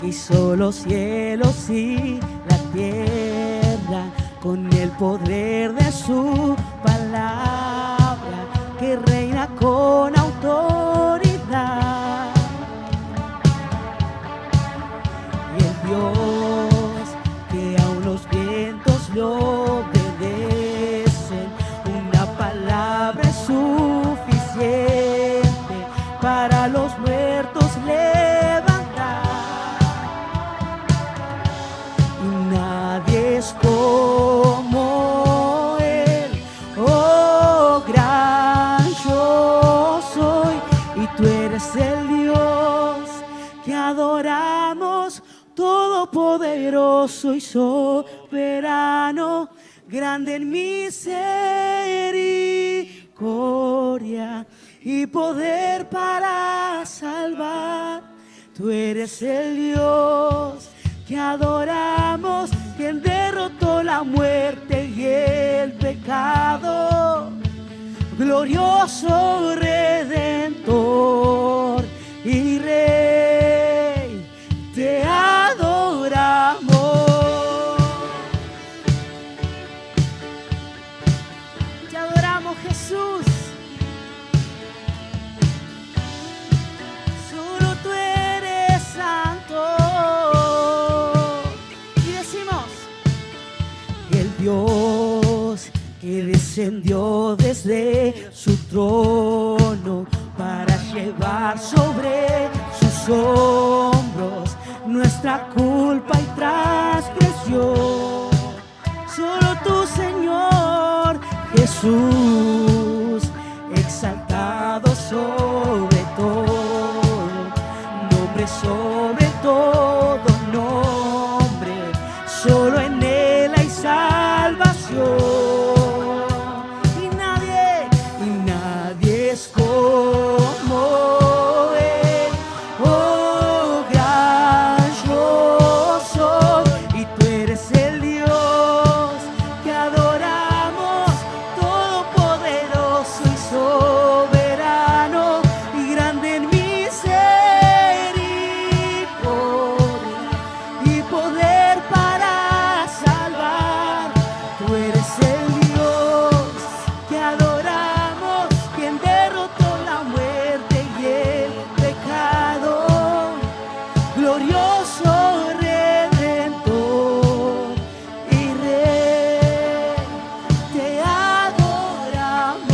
hizo los cielos y la tierra con el poder de su palabra, que reina con autoridad. Y el Dios que aun los vientos le obedecen, una palabra es suficiente para los muertos levantar. Y nadie es como Él, oh gran yo soy, y tú eres el Dios que adoramos, todopoderoso y soberano, grande en misericordia y poder para salvar. Tú eres el Dios que adoramos, quien derrotó la muerte y el pecado, glorioso Redentor y Rey, te adoramos. Te adoramos, Jesús. Solo tú eres santo. Y decimos: el Dios que descendió desde su trono para llevar sobre sus hombros nuestra culpa y transgresión. Solo tú, Señor Jesús, exaltado sobre todo, nombre sobre todo nombre, solo en Él hay salvación. Y nadie es como Él, oh gran yo soy, y tú eres el Dios que adoramos, todopoderoso y soberano, y grande en misericordia y poder para salvar. Tú eres el Dios que adoramos, quien derrotó la muerte y el pecado, glorioso Redentor y Rey, te adoramos.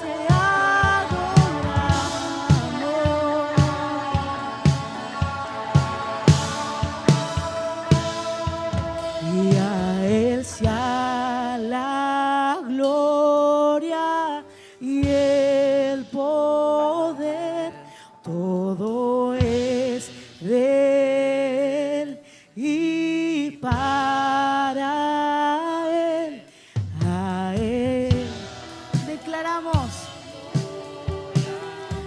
Te adoramos. Y a Él sea la gloria y el poder, todo es de Él y para Él. A Él declaramos: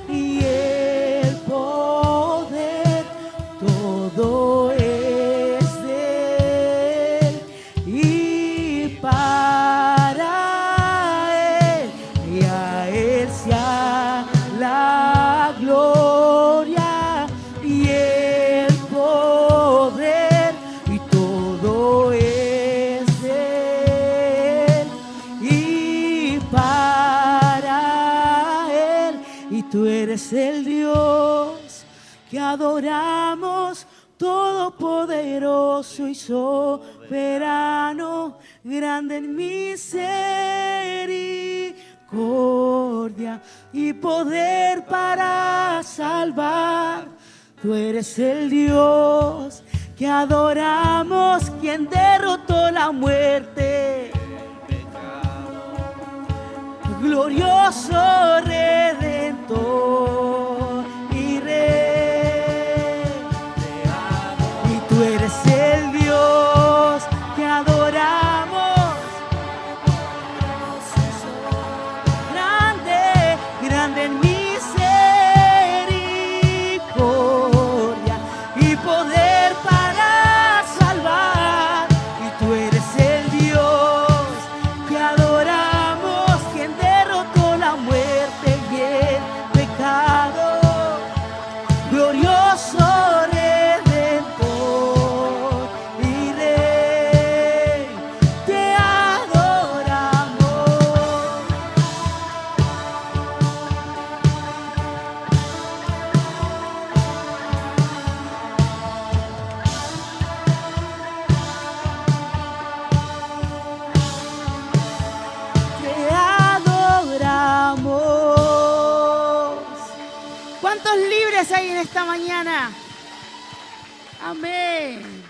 y el poder, todo es de Él y para Él. Y a Él sea la gloria y el poder, y todo es de Él y para Él. Y tú eres el Dios que adoramos, todopoderoso y soberano, grande en misericordia y poder para salvar. Tú eres el Dios que adoramos, quien derrotó la muerte, glorioso Redentor y Rey. Y tú eres el Dios que adoramos, grande, grande en misericordia y poder para salvar. Y tú eres el Dios que adoramos, quien derrotó la muerte ¿Cuántos libres hay en esta mañana? Amén.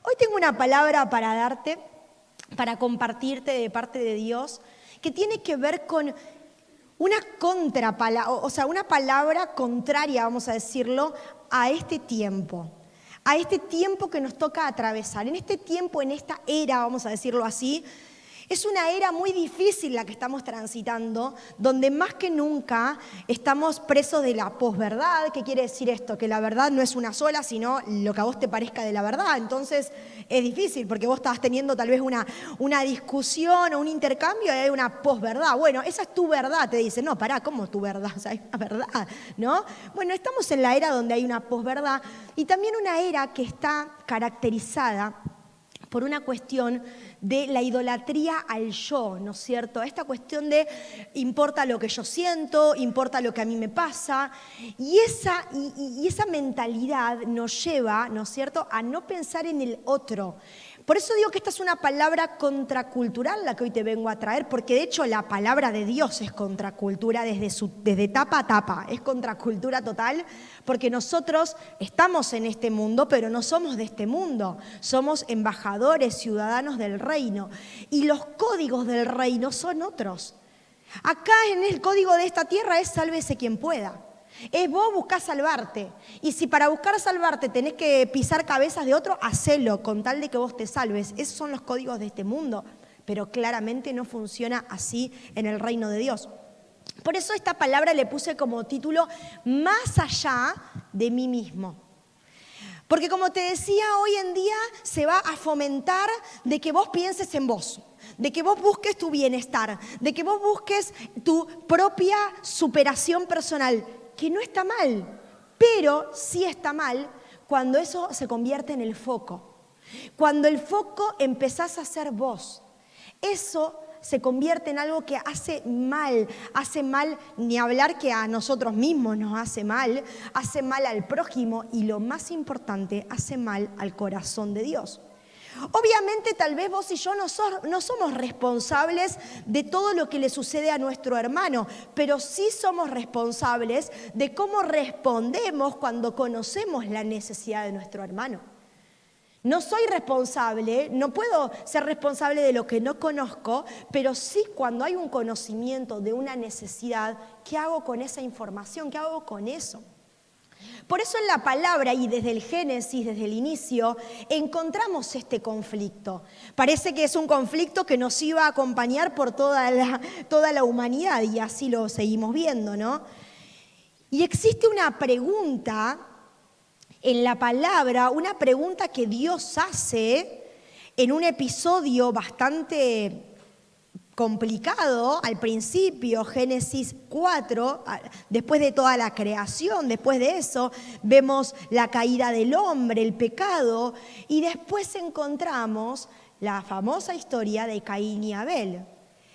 Hoy tengo una palabra para darte, para compartirte de parte de Dios, que tiene que ver con una contrapalabra, o sea, una palabra contraria, vamos a decirlo, a este tiempo que nos toca atravesar. En este tiempo, en esta era, vamos a decirlo así, es una era muy difícil la que estamos transitando, donde más que nunca estamos presos de la posverdad. ¿Qué quiere decir esto? Que la verdad no es una sola, sino lo que a vos te parezca de la verdad. Entonces es difícil, porque vos estás teniendo tal vez una discusión o un intercambio y hay una posverdad. Bueno, esa es tu verdad, te dicen. No, pará, ¿cómo tu verdad? O sea, hay una verdad, ¿no? Bueno, estamos en la era donde hay una posverdad y también una era que está caracterizada por una cuestión de la idolatría al yo, ¿no es cierto? Esta cuestión de importa lo que yo siento, importa lo que a mí me pasa, y esa mentalidad nos lleva, ¿no es cierto?, a no pensar en el otro. Por eso digo que esta es una palabra contracultural la que hoy te vengo a traer, porque de hecho la palabra de Dios es contracultura desde tapa a tapa, es contracultura total, porque nosotros estamos en este mundo, pero no somos de este mundo, somos embajadores, ciudadanos del reino, y los códigos del reino son otros. Acá en el código de esta tierra es sálvese quien pueda. Es vos buscás salvarte. Y si para buscar salvarte tenés que pisar cabezas de otro, hacelo con tal de que vos te salves. Esos son los códigos de este mundo. Pero claramente no funciona así en el reino de Dios. Por eso esta palabra le puse como título, más allá de mí mismo. Porque como te decía, hoy en día se va a fomentar de que vos pienses en vos, de que vos busques tu bienestar, de que vos busques tu propia superación personal, que no está mal, pero sí está mal cuando eso se convierte en el foco. Cuando el foco empezás a ser vos, eso se convierte en algo que hace mal ni hablar que a nosotros mismos nos hace mal al prójimo y lo más importante, hace mal al corazón de Dios. Obviamente tal vez vos y yo no somos responsables de todo lo que le sucede a nuestro hermano, pero sí somos responsables de cómo respondemos cuando conocemos la necesidad de nuestro hermano. No soy responsable, no puedo ser responsable de lo que no conozco, pero sí cuando hay un conocimiento de una necesidad, ¿qué hago con esa información? ¿Qué hago con eso? Por eso en la palabra y desde el Génesis, desde el inicio, encontramos este conflicto. Parece que es un conflicto que nos iba a acompañar por toda la humanidad y así lo seguimos viendo, ¿no? Y existe una pregunta en la palabra, una pregunta que Dios hace en un episodio bastante complicado al principio, Génesis 4, después de toda la creación, después de eso vemos la caída del hombre, el pecado, y después encontramos la famosa historia de Caín y Abel,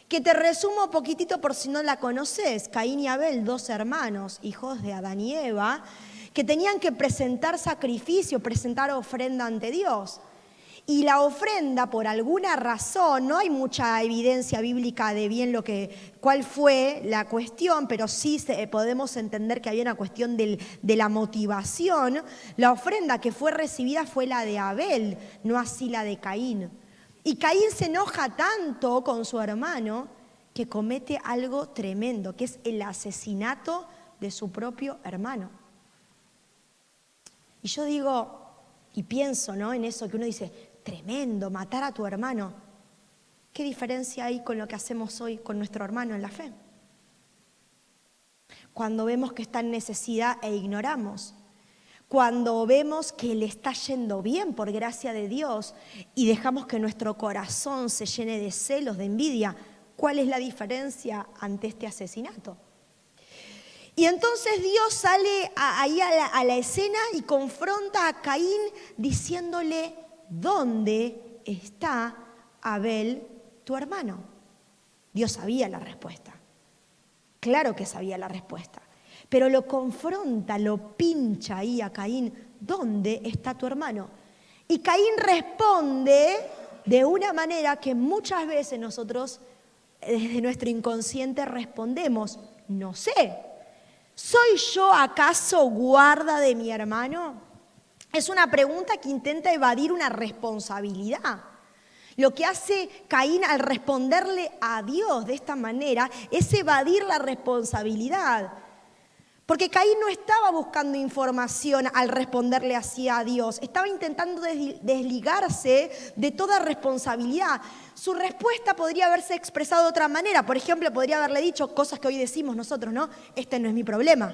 que te resumo un poquitito por si no la conoces. Caín y Abel, dos hermanos, hijos de Adán y Eva, que tenían que presentar sacrificio, presentar ofrenda ante Dios. Y la ofrenda, por alguna razón, no hay mucha evidencia bíblica de bien cuál fue la cuestión, pero sí podemos entender que había una cuestión de la motivación. La ofrenda que fue recibida fue la de Abel, no así la de Caín. Y Caín se enoja tanto con su hermano que comete algo tremendo, que es el asesinato de su propio hermano. Y yo digo, y pienso, ¿no?, en eso que uno dice, tremendo, matar a tu hermano. ¿Qué diferencia hay con lo que hacemos hoy con nuestro hermano en la fe? Cuando vemos que está en necesidad e ignoramos. Cuando vemos que le está yendo bien por gracia de Dios y dejamos que nuestro corazón se llene de celos, de envidia. ¿Cuál es la diferencia ante este asesinato? Y entonces Dios sale ahí a la escena y confronta a Caín diciéndole, ¿dónde está Abel, tu hermano? Dios sabía la respuesta. Claro que sabía la respuesta. Pero lo confronta, lo pincha ahí a Caín, ¿dónde está tu hermano? Y Caín responde de una manera que muchas veces nosotros, desde nuestro inconsciente, respondemos, no sé. ¿Soy yo acaso guarda de mi hermano? Es una pregunta que intenta evadir una responsabilidad. Lo que hace Caín al responderle a Dios de esta manera es evadir la responsabilidad. Porque Caín no estaba buscando información al responderle así a Dios, estaba intentando desligarse de toda responsabilidad. Su respuesta podría haberse expresado de otra manera. Por ejemplo, podría haberle dicho cosas que hoy decimos nosotros, ¿no? Este no es mi problema.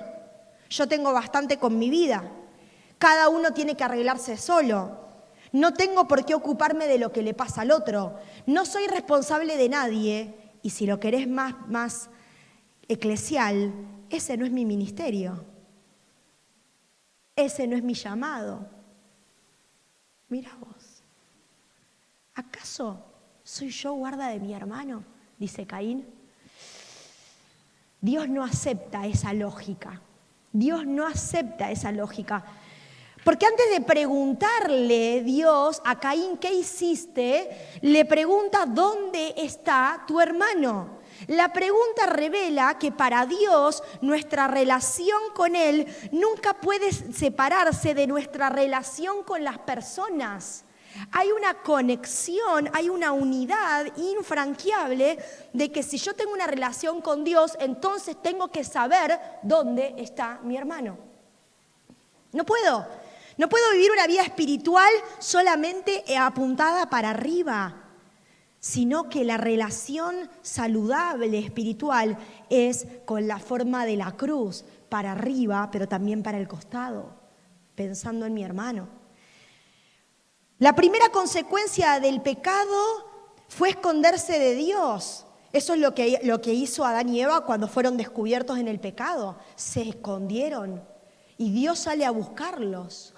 Yo tengo bastante con mi vida. Cada uno tiene que arreglarse solo. No tengo por qué ocuparme de lo que le pasa al otro. No soy responsable de nadie. Y si lo querés más eclesial, ese no es mi ministerio. Ese no es mi llamado. Mira vos. ¿Acaso soy yo guarda de mi hermano? Dice Caín. Dios no acepta esa lógica. Dios no acepta esa lógica. Porque antes de preguntarle Dios a Caín, ¿qué hiciste?, le pregunta, ¿dónde está tu hermano? La pregunta revela que para Dios nuestra relación con Él nunca puede separarse de nuestra relación con las personas. Hay una conexión, hay una unidad infranqueable de que si yo tengo una relación con Dios, entonces tengo que saber dónde está mi hermano. No puedo vivir una vida espiritual solamente apuntada para arriba, sino que la relación saludable espiritual es con la forma de la cruz, para arriba, pero también para el costado, pensando en mi hermano. La primera consecuencia del pecado fue esconderse de Dios. Eso es lo que hizo Adán y Eva cuando fueron descubiertos en el pecado. Se escondieron y Dios sale a buscarlos.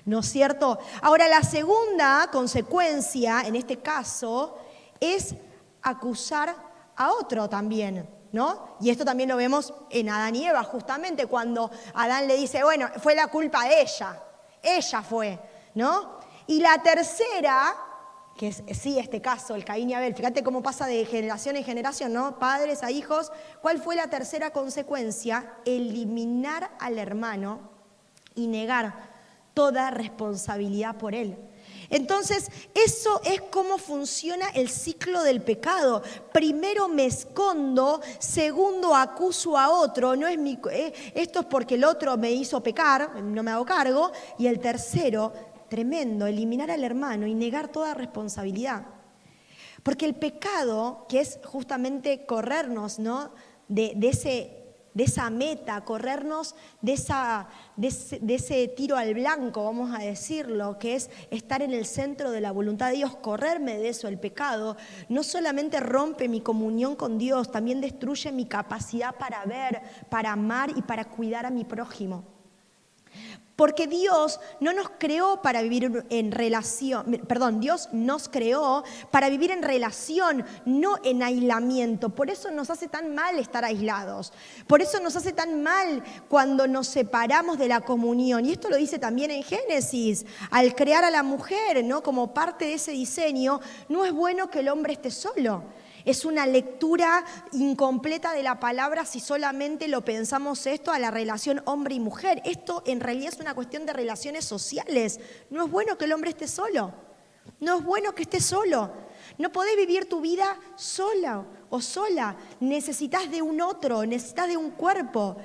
¿No es cierto? Ahora, la segunda consecuencia, en este caso, es acusar a otro también, ¿no? Y esto también lo vemos en Adán y Eva, justamente cuando Adán le dice, bueno, fue la culpa de ella fue, ¿no? Y la tercera, que es sí este caso, el Caín y Abel, fíjate cómo pasa de generación en generación, ¿no? Padres a hijos. ¿Cuál fue la tercera consecuencia? Eliminar al hermano y negar toda responsabilidad por él. Entonces, eso es cómo funciona el ciclo del pecado. Primero me escondo, segundo acuso a otro, esto es porque el otro me hizo pecar, no me hago cargo, y el tercero, tremendo, eliminar al hermano y negar toda responsabilidad. Porque el pecado, que es justamente corrernos, ¿no?, de esa meta, corrernos de ese tiro al blanco, vamos a decirlo, que es estar en el centro de la voluntad de Dios, correrme de eso, el pecado, no solamente rompe mi comunión con Dios, también destruye mi capacidad para ver, para amar y para cuidar a mi prójimo. Porque Dios no nos creó para vivir en relación, Dios nos creó para vivir en relación, no en aislamiento. Por eso nos hace tan mal estar aislados. Por eso nos hace tan mal cuando nos separamos de la comunión. Y esto lo dice también en Génesis. Al crear a la mujer, ¿no?, como parte de ese diseño, no es bueno que el hombre esté solo. Es una lectura incompleta de la palabra si solamente lo pensamos esto a la relación hombre y mujer. Esto en realidad es una cuestión de relaciones sociales. No es bueno que el hombre esté solo. No es bueno que estés solo. No podés vivir tu vida sola o sola. Necesitas de un otro, necesitas de un cuerpo.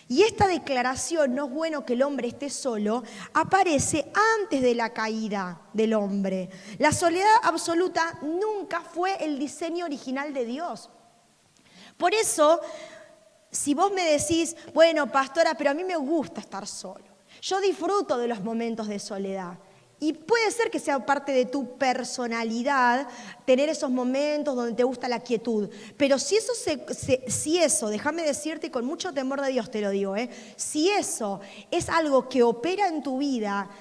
Y esta declaración, no es bueno que el hombre esté solo, aparece antes de la caída del hombre. La soledad absoluta nunca fue el diseño original de Dios. Por eso, si vos me decís, bueno, pastora, pero a mí me gusta estar solo. Yo disfruto de los momentos de soledad. Y puede ser que sea parte de tu personalidad tener esos momentos donde te gusta la quietud. Pero si eso, déjame decirte, y con mucho temor de Dios te lo digo, si eso es algo que opera en tu vida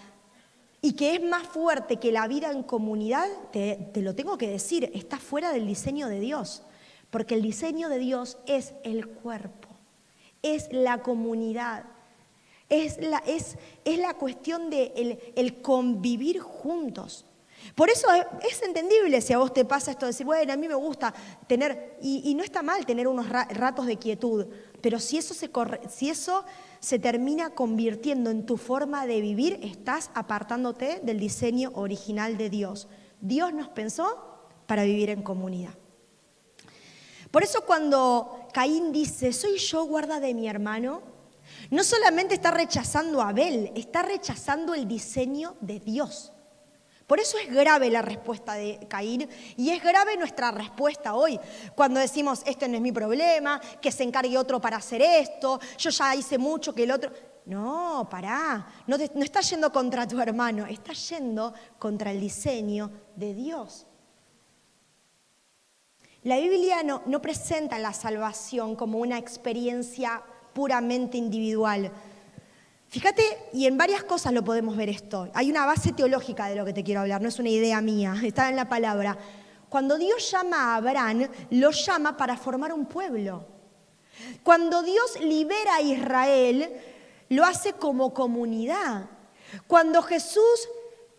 y que es más fuerte que la vida en comunidad, te lo tengo que decir, está fuera del diseño de Dios. Porque el diseño de Dios es el cuerpo, es la comunidad. Es la cuestión de el convivir juntos. Por eso es entendible si a vos te pasa esto de decir, bueno, a mí me gusta tener, y no está mal tener unos ratos de quietud, pero si eso se termina convirtiendo en tu forma de vivir, estás apartándote del diseño original de Dios. Dios nos pensó para vivir en comunidad. Por eso cuando Caín dice, ¿soy yo guarda de mi hermano? No solamente está rechazando a Abel, está rechazando el diseño de Dios. Por eso es grave la respuesta de Caín y es grave nuestra respuesta hoy. Cuando decimos, este no es mi problema, que se encargue otro para hacer esto, yo ya hice mucho que el otro... No, pará, no estás yendo contra tu hermano, estás yendo contra el diseño de Dios. La Biblia no presenta la salvación como una experiencia puramente individual. Fíjate, y en varias cosas lo podemos ver esto. Hay una base teológica de lo que te quiero hablar, no es una idea mía, está en la palabra. Cuando Dios llama a Abraham, lo llama para formar un pueblo. Cuando Dios libera a Israel, lo hace como comunidad. Cuando Jesús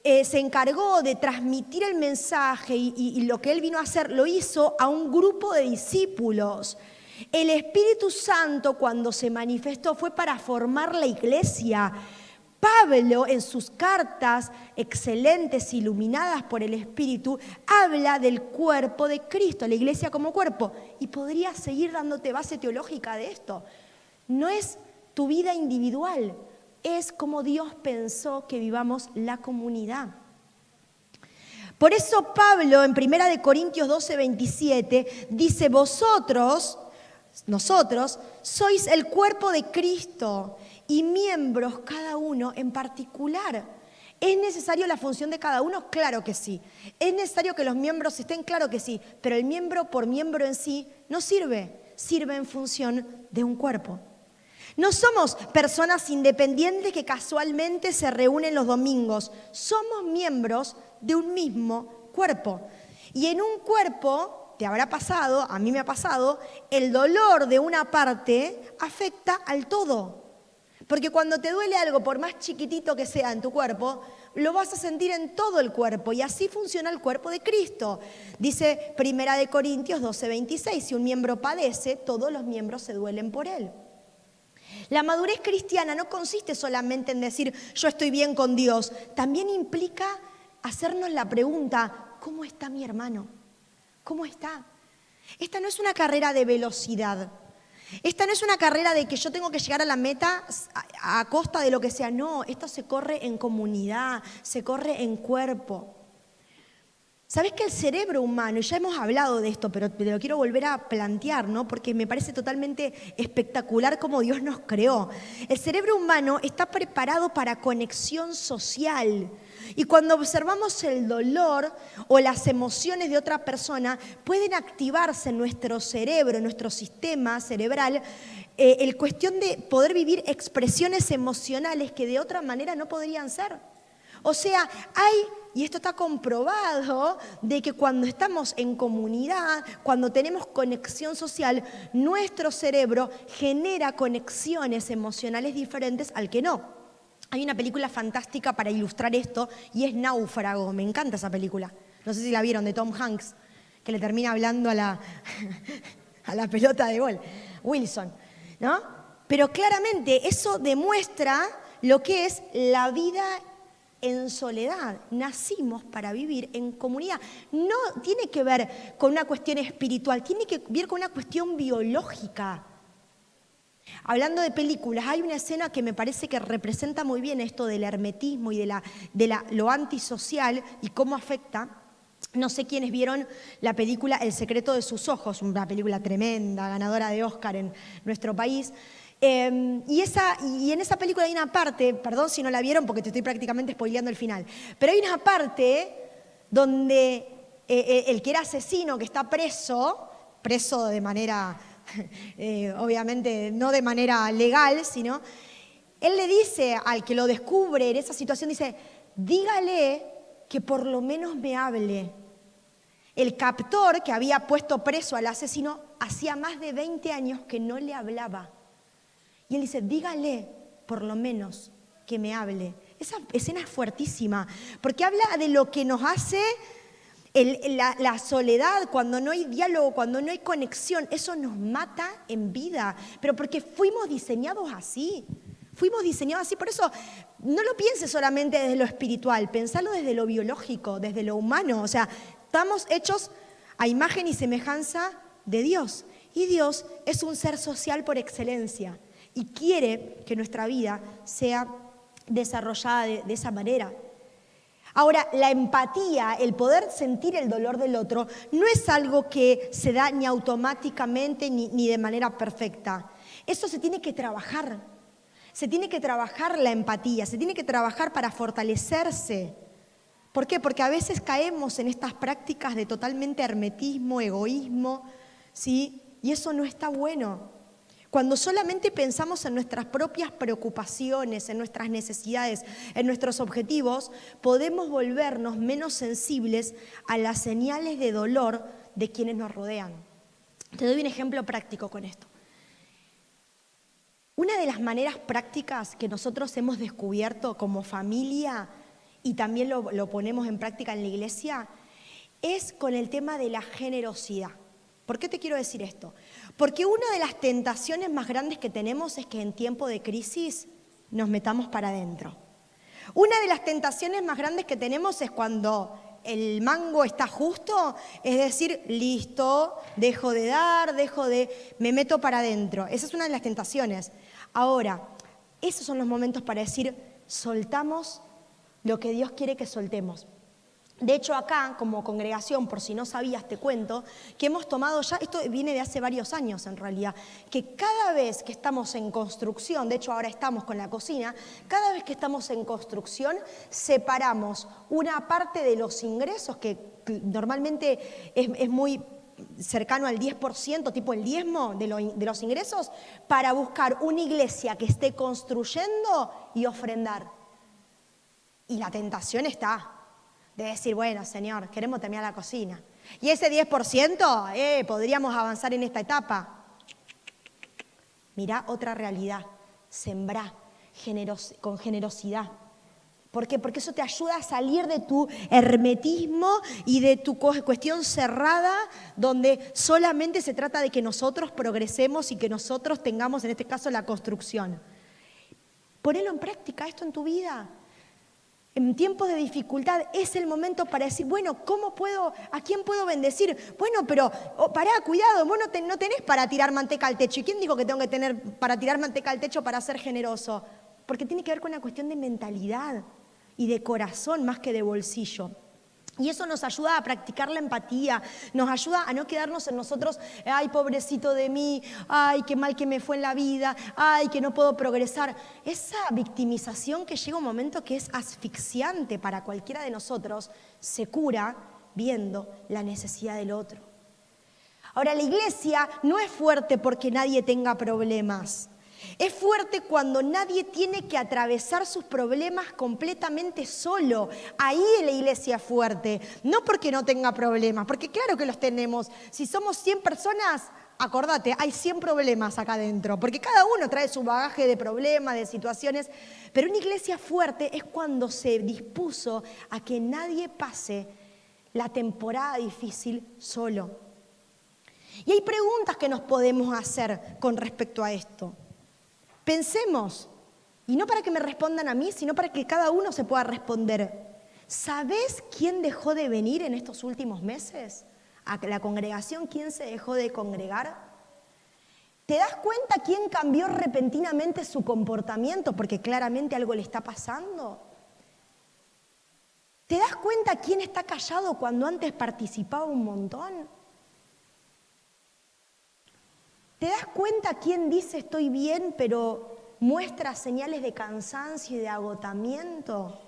se encargó de transmitir el mensaje y lo que Él vino a hacer, lo hizo a un grupo de discípulos. El Espíritu Santo, cuando se manifestó, fue para formar la iglesia. Pablo, en sus cartas excelentes, iluminadas por el Espíritu, habla del cuerpo de Cristo, la iglesia como cuerpo. Y podría seguir dándote base teológica de esto. No es tu vida individual, es como Dios pensó que vivamos la comunidad. Por eso Pablo, en 1 Corintios 12:27, dice, nosotros sois el cuerpo de Cristo y miembros cada uno en particular. ¿Es necesario la función de cada uno? Claro que sí. ¿Es necesario que los miembros estén? Claro que sí. Pero el miembro por miembro en sí no sirve. Sirve en función de un cuerpo. No somos personas independientes que casualmente se reúnen los domingos. Somos miembros de un mismo cuerpo. Y en un cuerpo... te habrá pasado, a mí me ha pasado, el dolor de una parte afecta al todo. Porque cuando te duele algo, por más chiquitito que sea en tu cuerpo, lo vas a sentir en todo el cuerpo. Y así funciona el cuerpo de Cristo. Dice 1 Corintios 12:26, si un miembro padece, todos los miembros se duelen por él. La madurez cristiana no consiste solamente en decir, yo estoy bien con Dios. También implica hacernos la pregunta, ¿cómo está mi hermano? ¿Cómo está? Esta no es una carrera de velocidad. Esta no es una carrera de que yo tengo que llegar a la meta a costa de lo que sea. No, esto se corre en comunidad, se corre en cuerpo. ¿Sabés que el cerebro humano, y ya hemos hablado de esto, pero te lo quiero volver a plantear, ¿no? Porque me parece totalmente espectacular cómo Dios nos creó. El cerebro humano está preparado para conexión social. Y cuando observamos el dolor o las emociones de otra persona, pueden activarse en nuestro cerebro, en nuestro sistema cerebral, el cuestión de poder vivir expresiones emocionales que de otra manera no podrían ser. O sea, y esto está comprobado, de que cuando estamos en comunidad, cuando tenemos conexión social, nuestro cerebro genera conexiones emocionales diferentes al que no. Hay una película fantástica para ilustrar esto y es Náufrago. Me encanta esa película. No sé si la vieron, de Tom Hanks, que le termina hablando a la pelota de gol, Wilson, ¿no? Pero claramente eso demuestra lo que es la vida en soledad. Nacimos para vivir en comunidad. No tiene que ver con una cuestión espiritual, tiene que ver con una cuestión biológica. Hablando de películas, hay una escena que me parece que representa muy bien esto del hermetismo y de lo antisocial y cómo afecta. No sé quiénes vieron la película El secreto de sus ojos, una película tremenda, ganadora de Oscar en nuestro país. Y en esa película hay una parte, perdón si no la vieron porque te estoy prácticamente spoileando el final, pero hay una parte donde el que era asesino, que está preso de manera, obviamente no de manera legal, sino, él le dice al que lo descubre en esa situación, dice, dígale que por lo menos me hable. El captor que había puesto preso al asesino hacía más de 20 años que no le hablaba. Y él dice, dígale por lo menos que me hable. Esa escena es fuertísima, porque habla de lo que nos hace la soledad, cuando no hay diálogo, cuando no hay conexión. Eso nos mata en vida, pero porque fuimos diseñados así. Fuimos diseñados así, por eso no lo pienses solamente desde lo espiritual, pensalo desde lo biológico, desde lo humano. O sea, estamos hechos a imagen y semejanza de Dios. Y Dios es un ser social por excelencia y quiere que nuestra vida sea desarrollada de esa manera. Ahora, la empatía, el poder sentir el dolor del otro, no es algo que se da ni automáticamente ni de manera perfecta. Eso se tiene que trabajar. Se tiene que trabajar la empatía, se tiene que trabajar para fortalecerse. ¿Por qué? Porque a veces caemos en estas prácticas de totalmente hermetismo, egoísmo, ¿sí? Y eso no está bueno. Cuando solamente pensamos en nuestras propias preocupaciones, en nuestras necesidades, en nuestros objetivos, podemos volvernos menos sensibles a las señales de dolor de quienes nos rodean. Te doy un ejemplo práctico con esto. Una de las maneras prácticas que nosotros hemos descubierto como familia y también lo ponemos en práctica en la iglesia es con el tema de la generosidad. ¿Por qué te quiero decir esto? Porque una de las tentaciones más grandes que tenemos es que en tiempo de crisis nos metamos para adentro. Una de las tentaciones más grandes que tenemos es cuando el mango está justo, es decir, listo, dejo de dar, me meto para adentro. Esa es una de las tentaciones. Ahora, esos son los momentos para decir, soltamos lo que Dios quiere que soltemos. De hecho, acá, como congregación, por si no sabías, te cuento, que hemos tomado ya, esto viene de hace varios años en realidad, que cada vez que estamos en construcción, de hecho ahora estamos con la cocina, cada vez que estamos en construcción, separamos una parte de los ingresos, que normalmente es muy cercano al 10%, tipo el diezmo de los ingresos, para buscar una iglesia que esté construyendo y ofrendar. Y la tentación está de decir, bueno, Señor, queremos terminar la cocina. Y ese 10%, podríamos avanzar en esta etapa. Mirá otra realidad, sembrá con generosidad. ¿Por qué? Porque eso te ayuda a salir de tu hermetismo y de tu cuestión cerrada, donde solamente se trata de que nosotros progresemos y que nosotros tengamos, en este caso, la construcción. Ponelo en práctica esto en tu vida. En tiempos de dificultad es el momento para decir, bueno, ¿a quién puedo bendecir? Bueno, pero pará, cuidado, vos no tenés para tirar manteca al techo. ¿Y quién dijo que tengo que tener para tirar manteca al techo para ser generoso? Porque tiene que ver con una cuestión de mentalidad y de corazón más que de bolsillo. Y eso nos ayuda a practicar la empatía, nos ayuda a no quedarnos en nosotros, ay, pobrecito de mí, ay, qué mal que me fue en la vida, ay, que no puedo progresar. Esa victimización que llega un momento que es asfixiante para cualquiera de nosotros, se cura viendo la necesidad del otro. Ahora, la iglesia no es fuerte porque nadie tenga problemas. Es fuerte cuando nadie tiene que atravesar sus problemas completamente solo. Ahí la iglesia es fuerte, no porque no tenga problemas, porque claro que los tenemos. Si somos 100 personas, acordate, hay 100 problemas acá adentro, porque cada uno trae su bagaje de problemas, de situaciones. Pero una iglesia fuerte es cuando se dispuso a que nadie pase la temporada difícil solo. Y hay preguntas que nos podemos hacer con respecto a esto. Pensemos, y no para que me respondan a mí, sino para que cada uno se pueda responder. ¿Sabés quién dejó de venir en estos últimos meses? ¿A la congregación quién se dejó de congregar? ¿Te das cuenta quién cambió repentinamente su comportamiento porque claramente algo le está pasando? ¿Te das cuenta quién está callado cuando antes participaba un montón? ¿Te das cuenta quién dice estoy bien, pero muestra señales de cansancio y de agotamiento?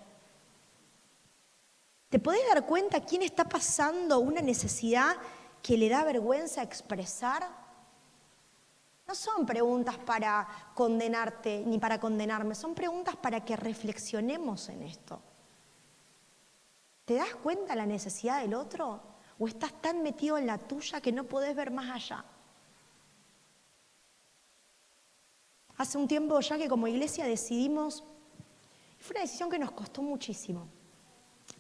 ¿Te podés dar cuenta quién está pasando una necesidad que le da vergüenza expresar? No son preguntas para condenarte ni para condenarme, son preguntas para que reflexionemos en esto. ¿Te das cuenta la necesidad del otro? ¿O estás tan metido en la tuya que no podés ver más allá? Hace un tiempo ya que como iglesia decidimos Fue una decisión que nos costó muchísimo,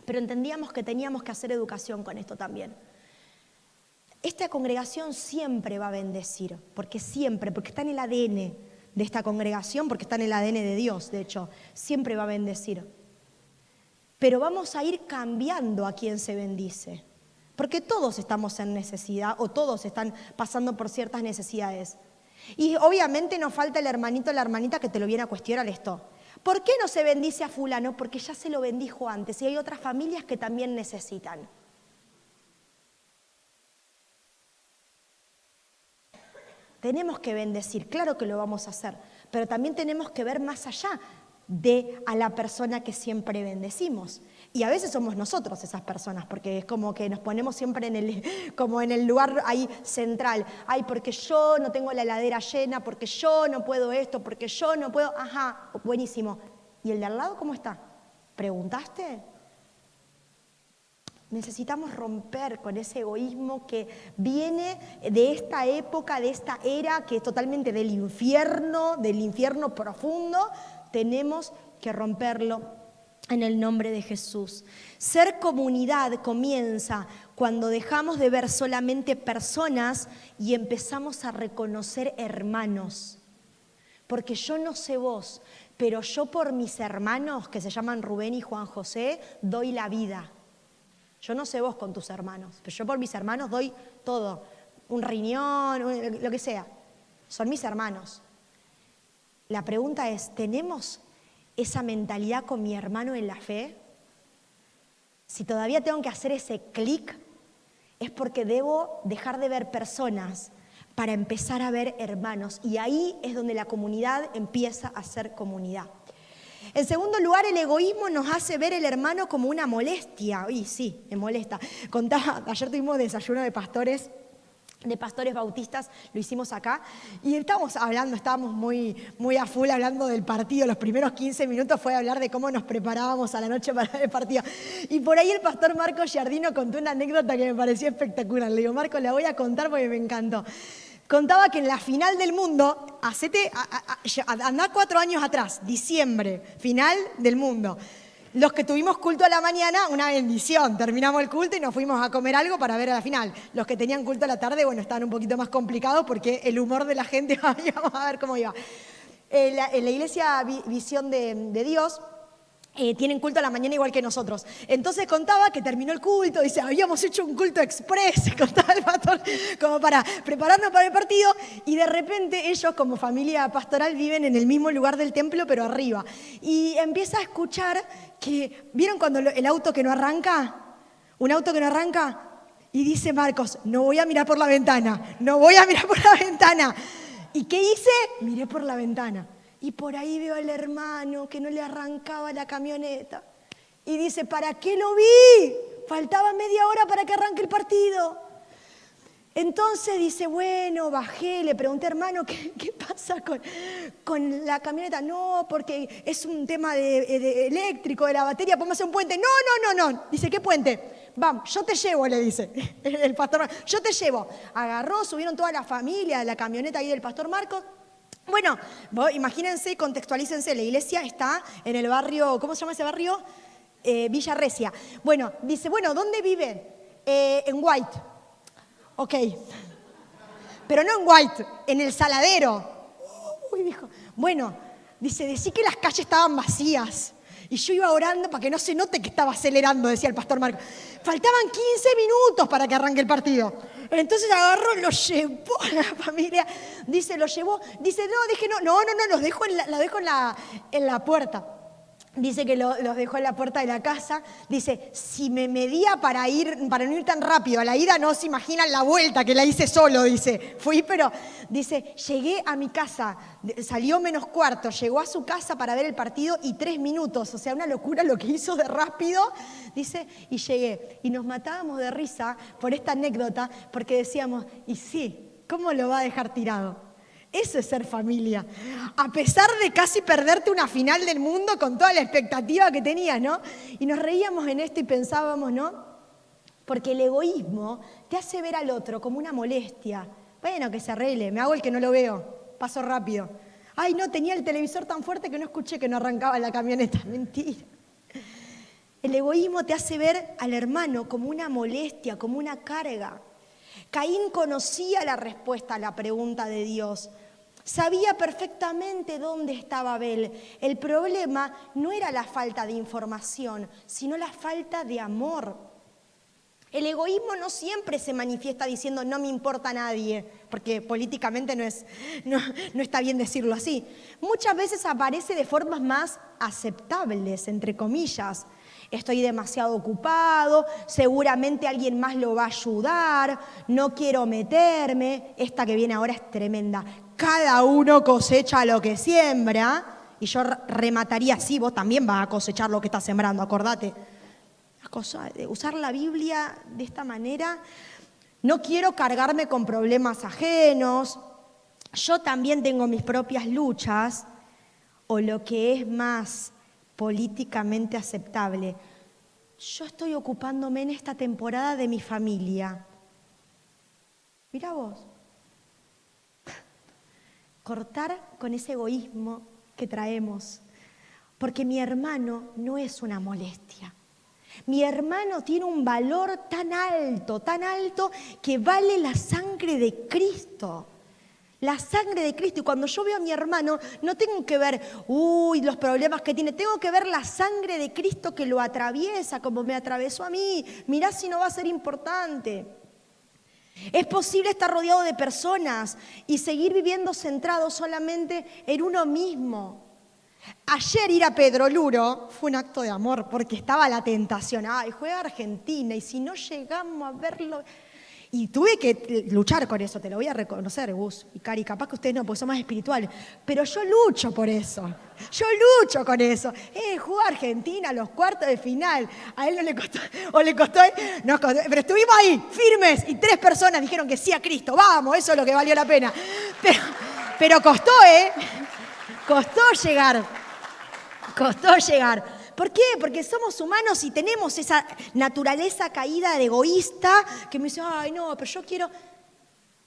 pero entendíamos que teníamos que hacer educación con esto también. Esta congregación siempre va a bendecir, porque está en el ADN de esta congregación, porque está en el ADN de Dios, de hecho, siempre va a bendecir. Pero vamos a ir cambiando a quien se bendice, porque todos estamos en necesidad o todos están pasando por ciertas necesidades. Y obviamente no falta el hermanito o la hermanita que te lo viene a cuestionar esto. ¿Por qué no se bendice a fulano? Porque ya se lo bendijo antes y hay otras familias que también necesitan. Tenemos que bendecir, claro que lo vamos a hacer, pero también tenemos que ver más allá de a la persona que siempre bendecimos. Y a veces somos nosotros esas personas, porque es como que nos ponemos siempre como en el lugar ahí central. Ay, porque yo no tengo la heladera llena, porque yo no puedo esto, porque yo no puedo... Ajá, buenísimo. ¿Y el de al lado cómo está? ¿Preguntaste? Necesitamos romper con ese egoísmo que viene de esta época, de esta era, que es totalmente del infierno profundo. Tenemos que romperlo en el nombre de Jesús. Ser comunidad comienza cuando dejamos de ver solamente personas y empezamos a reconocer hermanos. Porque yo no sé vos, pero yo por mis hermanos, que se llaman Rubén y Juan José, doy la vida. Yo no sé vos con tus hermanos, pero yo por mis hermanos doy todo. Un riñón, lo que sea. Son mis hermanos. La pregunta es, ¿tenemos esa mentalidad con mi hermano en la fe? Si todavía tengo que hacer ese clic, es porque debo dejar de ver personas para empezar a ver hermanos. Y ahí es donde la comunidad empieza a ser comunidad. En segundo lugar, el egoísmo nos hace ver el hermano como una molestia. Y sí, me molesta. Ayer tuvimos desayuno de pastores bautistas, lo hicimos acá, y estábamos muy a full hablando del partido. Los primeros 15 minutos fue hablar de cómo nos preparábamos a la noche para el partido. Y por ahí el pastor Marco Giardino contó una anécdota que me pareció espectacular. Le digo, Marco, la voy a contar porque me encantó. Contaba que en la final del mundo, andá 4 años atrás, diciembre, final del mundo. Los que tuvimos culto a la mañana, una bendición. Terminamos el culto y nos fuimos a comer algo para ver a la final. Los que tenían culto a la tarde, bueno, estaban un poquito más complicados porque el humor de la gente, vamos a ver cómo iba. En la iglesia Visión de Dios, tienen culto a la mañana igual que nosotros. Entonces contaba que terminó el culto, dice, habíamos hecho un culto express, contaba el pastor, como para prepararnos para el partido, y de repente ellos como familia pastoral viven en el mismo lugar del templo, pero arriba. Y empieza a escuchar que, ¿vieron cuando el auto que no arranca? Un auto que no arranca, y dice Marcos, no voy a mirar por la ventana, no voy a mirar por la ventana. ¿Y qué hice? Miré por la ventana. Y por ahí veo al hermano que no le arrancaba la camioneta. Y dice, ¿para qué lo vi? Faltaba media hora para que arranque el partido. Entonces dice, bueno, bajé, le pregunté, hermano, ¿qué pasa con la camioneta? No, porque es un tema de eléctrico, de la batería, podemos hacer un puente. No. Dice, ¿qué puente? Vamos, yo te llevo, le dice el pastor Marcos. Yo te llevo. Agarró, subieron toda la familia, la camioneta ahí del pastor Marcos. Bueno, imagínense, contextualícense, la iglesia está en el barrio, ¿cómo se llama ese barrio? Villa Recia. Bueno, dice, ¿dónde viven? En White. Ok. Pero no en White, en el Saladero. Uy, dijo. Bueno, dice, decí que las calles estaban vacías. Y yo iba orando para que no se note que estaba acelerando, decía el pastor Marco. Faltaban 15 minutos para que arranque el partido. Entonces agarró, lo llevó a la familia. Dice, lo llevó. Dice, no, los dejo en la puerta. Dice que los dejó en la puerta de la casa. Dice, si me medía para no ir tan rápido a la ida, no se imaginan la vuelta que la hice solo, dice. Dice, llegué a mi casa, salió menos cuarto, llegó a su casa para ver el partido y 3 minutos. O sea, una locura lo que hizo de rápido. Dice, y llegué. Y nos matábamos de risa por esta anécdota, porque decíamos, y sí, ¿cómo lo va a dejar tirado? Eso es ser familia. A pesar de casi perderte una final del mundo con toda la expectativa que tenías, ¿no? Y nos reíamos en esto y pensábamos, ¿no? Porque el egoísmo te hace ver al otro como una molestia. Bueno, que se arregle, me hago el que no lo veo, paso rápido. Ay, no, tenía el televisor tan fuerte que no escuché que no arrancaba la camioneta. Mentira. El egoísmo te hace ver al hermano como una molestia, como una carga. Caín conocía la respuesta a la pregunta de Dios. Sabía perfectamente dónde estaba Abel. El problema no era la falta de información, sino la falta de amor. El egoísmo no siempre se manifiesta diciendo no me importa a nadie, porque políticamente no está bien decirlo así. Muchas veces aparece de formas más aceptables, entre comillas. Estoy demasiado ocupado, seguramente alguien más lo va a ayudar, no quiero meterme. Esta que viene ahora es tremenda. Cada uno cosecha lo que siembra. Y yo remataría así, vos también vas a cosechar lo que estás sembrando, acordate. Usar la Biblia de esta manera. No quiero cargarme con problemas ajenos. Yo también tengo mis propias luchas. O lo que es más políticamente aceptable. Yo estoy ocupándome en esta temporada de mi familia. Mira vos. Cortar con ese egoísmo que traemos. Porque mi hermano no es una molestia. Mi hermano tiene un valor tan alto, que vale la sangre de Cristo. La sangre de Cristo. Y cuando yo veo a mi hermano, no tengo que ver, los problemas que tiene. Tengo que ver la sangre de Cristo que lo atraviesa, como me atravesó a mí. Mirá si no va a ser importante. Es posible estar rodeado de personas y seguir viviendo centrado solamente en uno mismo. Ayer ir a Pedroluro fue un acto de amor porque estaba la tentación. Ay, juega Argentina y si no llegamos a verlo... Y tuve que luchar con eso, te lo voy a reconocer, Gus y Cari, capaz que ustedes no, porque son más espirituales, pero yo lucho por eso, yo lucho con eso. Jugó Argentina los cuartos de final, a él no le costó, o le costó, nos costó, pero estuvimos ahí, firmes, y 3 personas dijeron que sí a Cristo, vamos, eso es lo que valió la pena. Pero costó, costó llegar. ¿Por qué? Porque somos humanos y tenemos esa naturaleza caída de egoísta que me dice, ay no, pero yo quiero...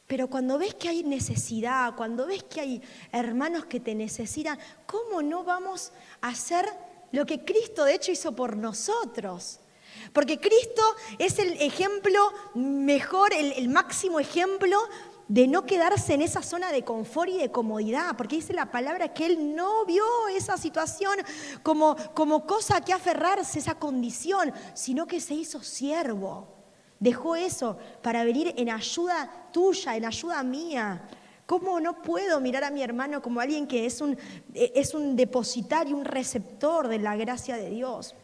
Pero cuando ves que hay necesidad, cuando ves que hay hermanos que te necesitan, ¿cómo no vamos a hacer lo que Cristo de hecho hizo por nosotros? Porque Cristo es el ejemplo mejor, el máximo ejemplo de no quedarse en esa zona de confort y de comodidad, porque dice la palabra que Él no vio esa situación como cosa a que aferrarse, esa condición, sino que se hizo siervo. Dejó eso para venir en ayuda tuya, en ayuda mía. ¿Cómo no puedo mirar a mi hermano como alguien que es un depositario, un receptor de la gracia de Dios?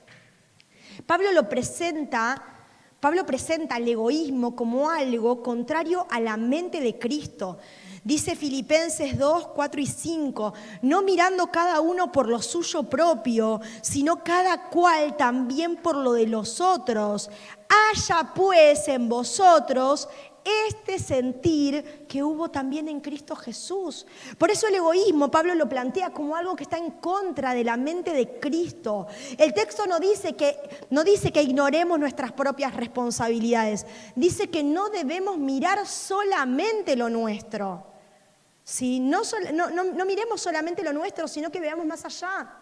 Pablo presenta el egoísmo como algo contrario a la mente de Cristo. Dice Filipenses 2, 4 y 5, no mirando cada uno por lo suyo propio, sino cada cual también por lo de los otros. Haya pues en vosotros este sentir que hubo también en Cristo Jesús. Por eso el egoísmo, Pablo lo plantea como algo que está en contra de la mente de Cristo. El texto no dice que ignoremos nuestras propias responsabilidades. Dice que no debemos mirar solamente lo nuestro. ¿Sí? No miremos solamente lo nuestro, sino que veamos más allá.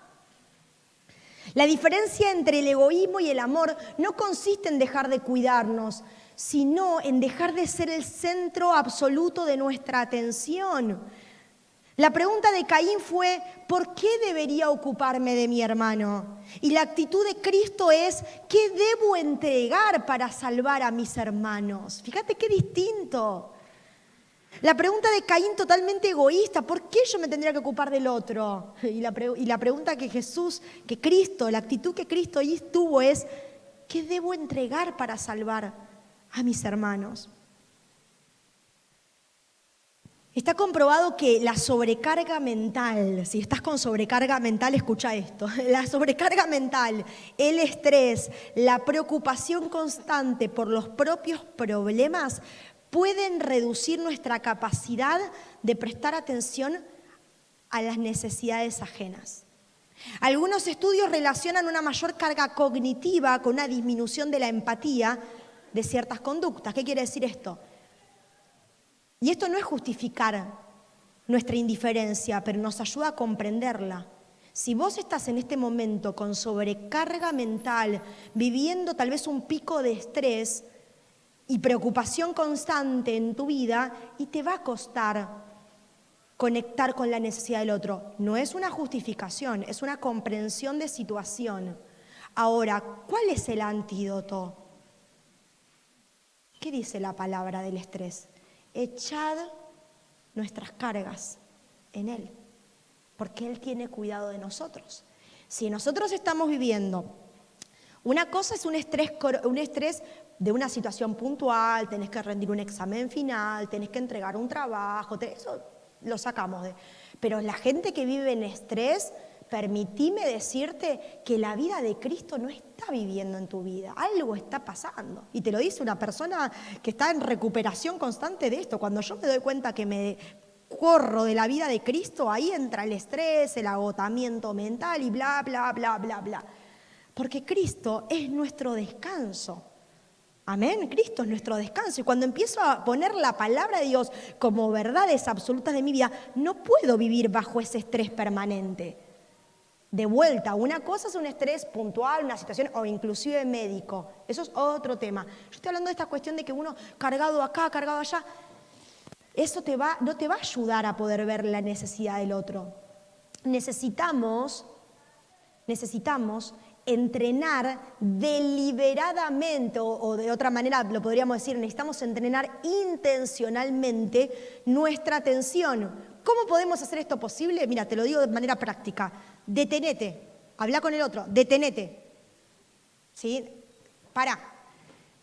La diferencia entre el egoísmo y el amor no consiste en dejar de cuidarnos, sino en dejar de ser el centro absoluto de nuestra atención. La pregunta de Caín fue, ¿por qué debería ocuparme de mi hermano? Y la actitud de Cristo es, ¿qué debo entregar para salvar a mis hermanos? Fíjate qué distinto. La pregunta de Caín totalmente egoísta, ¿por qué yo me tendría que ocupar del otro? Y la pregunta que Cristo, la actitud que Cristo tuvo es, ¿qué debo entregar para salvar a mis hermanos? Está comprobado que la sobrecarga mental, si estás con sobrecarga mental, escucha esto, la sobrecarga mental, el estrés, la preocupación constante por los propios problemas pueden reducir nuestra capacidad de prestar atención a las necesidades ajenas. Algunos estudios relacionan una mayor carga cognitiva con una disminución de la empatía de ciertas conductas. ¿Qué quiere decir esto? Y esto no es justificar nuestra indiferencia, pero nos ayuda a comprenderla. Si vos estás en este momento con sobrecarga mental, viviendo tal vez un pico de estrés y preocupación constante en tu vida, y te va a costar conectar con la necesidad del otro. No es una justificación, es una comprensión de situación. Ahora, ¿cuál es el antídoto? ¿Qué dice la palabra del estrés? Echad nuestras cargas en Él, porque Él tiene cuidado de nosotros. Si nosotros estamos viviendo, una cosa es un estrés de una situación puntual, tenés que rendir un examen final, tenés que entregar un trabajo, eso lo sacamos. Pero la gente que vive en estrés, permitime decirte que la vida de Cristo no está viviendo en tu vida, algo está pasando. Y te lo dice una persona que está en recuperación constante de esto. Cuando yo me doy cuenta que me corro de la vida de Cristo, ahí entra el estrés, el agotamiento mental y bla, bla, bla, bla, bla. Porque Cristo es nuestro descanso. Amén, Cristo es nuestro descanso. Y cuando empiezo a poner la palabra de Dios como verdades absolutas de mi vida, no puedo vivir bajo ese estrés permanente. De vuelta, una cosa es un estrés puntual, una situación o inclusive médico. Eso es otro tema. Yo estoy hablando de esta cuestión de que uno cargado acá, cargado allá, eso no te va a ayudar a poder ver la necesidad del otro. Necesitamos entrenar deliberadamente, o de otra manera lo podríamos decir, necesitamos entrenar intencionalmente nuestra atención. ¿Cómo podemos hacer esto posible? Mira, te lo digo de manera práctica. Detenete, habla con el otro, detenete. ¿Sí? Pará,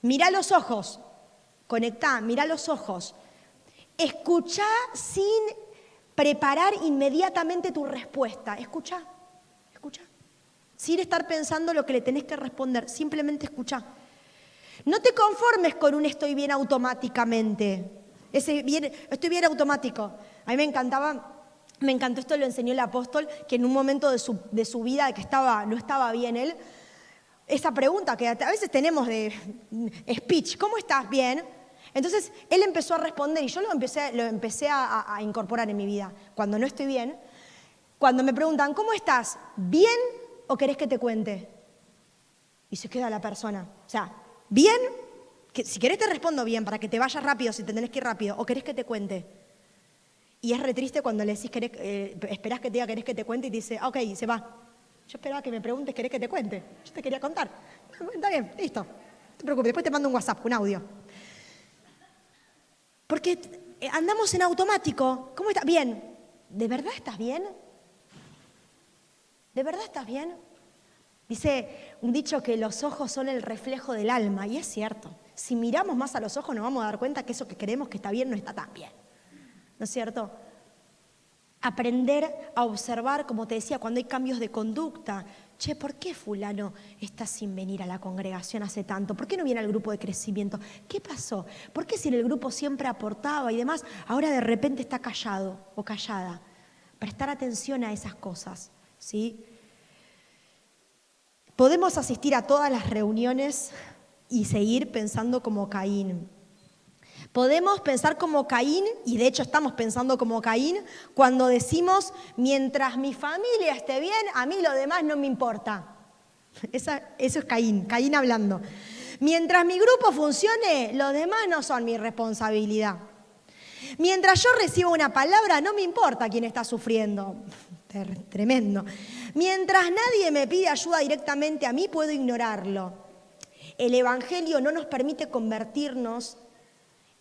mirá los ojos, conectá, mirá los ojos. Escuchá sin preparar inmediatamente tu respuesta. Escuchá. Sin estar pensando lo que le tenés que responder, simplemente escuchá. No te conformes con un estoy bien automáticamente. Estoy bien automático. A mí me encantó esto, lo enseñó el apóstol, que en un momento de su vida que no estaba bien él, esa pregunta que a veces tenemos de speech, ¿cómo estás? Bien. Entonces él empezó a responder y yo lo empecé a incorporar en mi vida. Cuando no estoy bien, cuando me preguntan, ¿cómo estás? ¿Bien o querés que te cuente? Y se queda la persona. O sea, ¿bien? Que si querés te respondo bien para que te vayas rápido si te tenés que ir rápido. ¿O querés que te cuente? Y es re triste cuando le decís, esperás que te diga querés que te cuente y te dice, ok, y se va. Yo esperaba que me preguntes querés que te cuente. Yo te quería contar. Está bien, listo. No te preocupes, después te mando un WhatsApp, un audio. Porque andamos en automático. ¿Cómo estás? Bien. ¿De verdad estás bien? ¿De verdad estás bien? Dice un dicho que los ojos son el reflejo del alma, y es cierto. Si miramos más a los ojos nos vamos a dar cuenta que eso que creemos que está bien no está tan bien. ¿No es cierto? Aprender a observar, como te decía, cuando hay cambios de conducta. Che, ¿por qué fulano está sin venir a la congregación hace tanto? ¿Por qué no viene al grupo de crecimiento? ¿Qué pasó? ¿Por qué si en el grupo siempre aportaba y demás, ahora de repente está callado o callada? Prestar atención a esas cosas. ¿Sí? Podemos asistir a todas las reuniones y seguir pensando como Caín. Podemos pensar como Caín, y de hecho estamos pensando como Caín, cuando decimos, mientras mi familia esté bien, a mí lo demás no me importa. Eso es Caín hablando. Mientras mi grupo funcione, los demás no son mi responsabilidad. Mientras yo recibo una palabra, no me importa quién está sufriendo. Tremendo. Mientras nadie me pide ayuda directamente a mí, puedo ignorarlo. El Evangelio no nos permite convertirnos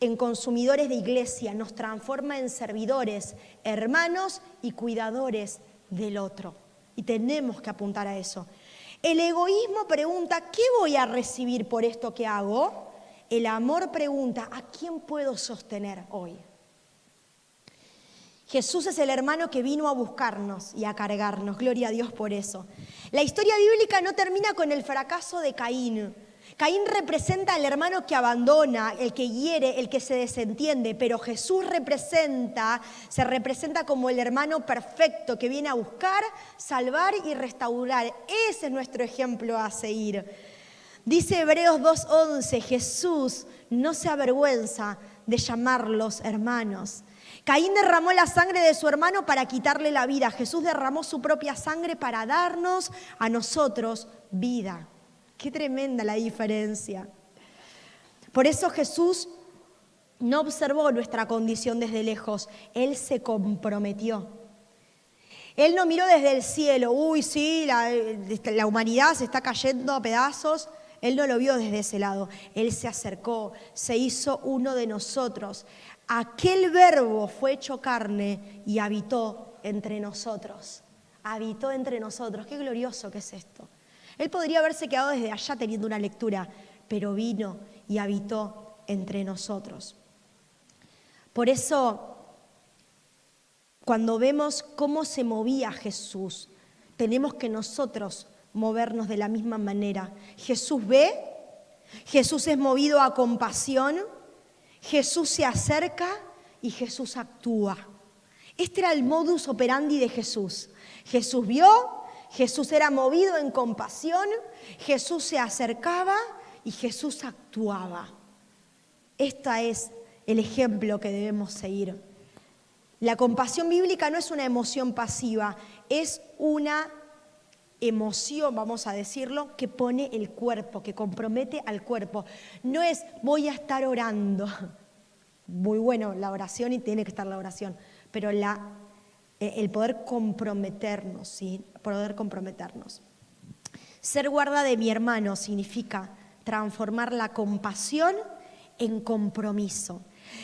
en consumidores de iglesia, nos transforma en servidores, hermanos y cuidadores del otro. Y tenemos que apuntar a eso. El egoísmo pregunta, ¿qué voy a recibir por esto que hago? El amor pregunta, ¿a quién puedo sostener hoy? Jesús es el hermano que vino a buscarnos y a cargarnos. Gloria a Dios por eso. La historia bíblica no termina con el fracaso de Caín. Caín representa al hermano que abandona, el que hiere, el que se desentiende, pero Jesús se representa como el hermano perfecto que viene a buscar, salvar y restaurar. Ese es nuestro ejemplo a seguir. Dice Hebreos 2:11, Jesús no se avergüenza de llamarlos hermanos. Caín derramó la sangre de su hermano para quitarle la vida. Jesús derramó su propia sangre para darnos a nosotros vida. Qué tremenda la diferencia. Por eso Jesús no observó nuestra condición desde lejos. Él se comprometió. Él no miró desde el cielo. Uy, sí, la humanidad se está cayendo a pedazos. Él no lo vio desde ese lado. Él se acercó, se hizo uno de nosotros. Aquel verbo fue hecho carne y habitó entre nosotros. Habitó entre nosotros. Qué glorioso que es esto. Él podría haberse quedado desde allá teniendo una lectura, pero vino y habitó entre nosotros. Por eso, cuando vemos cómo se movía Jesús, tenemos que nosotros movernos de la misma manera. Jesús ve, Jesús es movido a compasión, Jesús se acerca y Jesús actúa. Este era el modus operandi de Jesús. Jesús vio, Jesús era movido en compasión, Jesús se acercaba y Jesús actuaba. Este es el ejemplo que debemos seguir. La compasión bíblica no es una emoción pasiva, es una emoción, vamos a decirlo, que pone el cuerpo, que compromete al cuerpo. No es voy a estar orando. Muy bueno la oración y tiene que estar la oración, pero el poder comprometernos, ¿sí? Poder comprometernos. Ser guarda de mi hermano significa transformar la compasión en compromiso.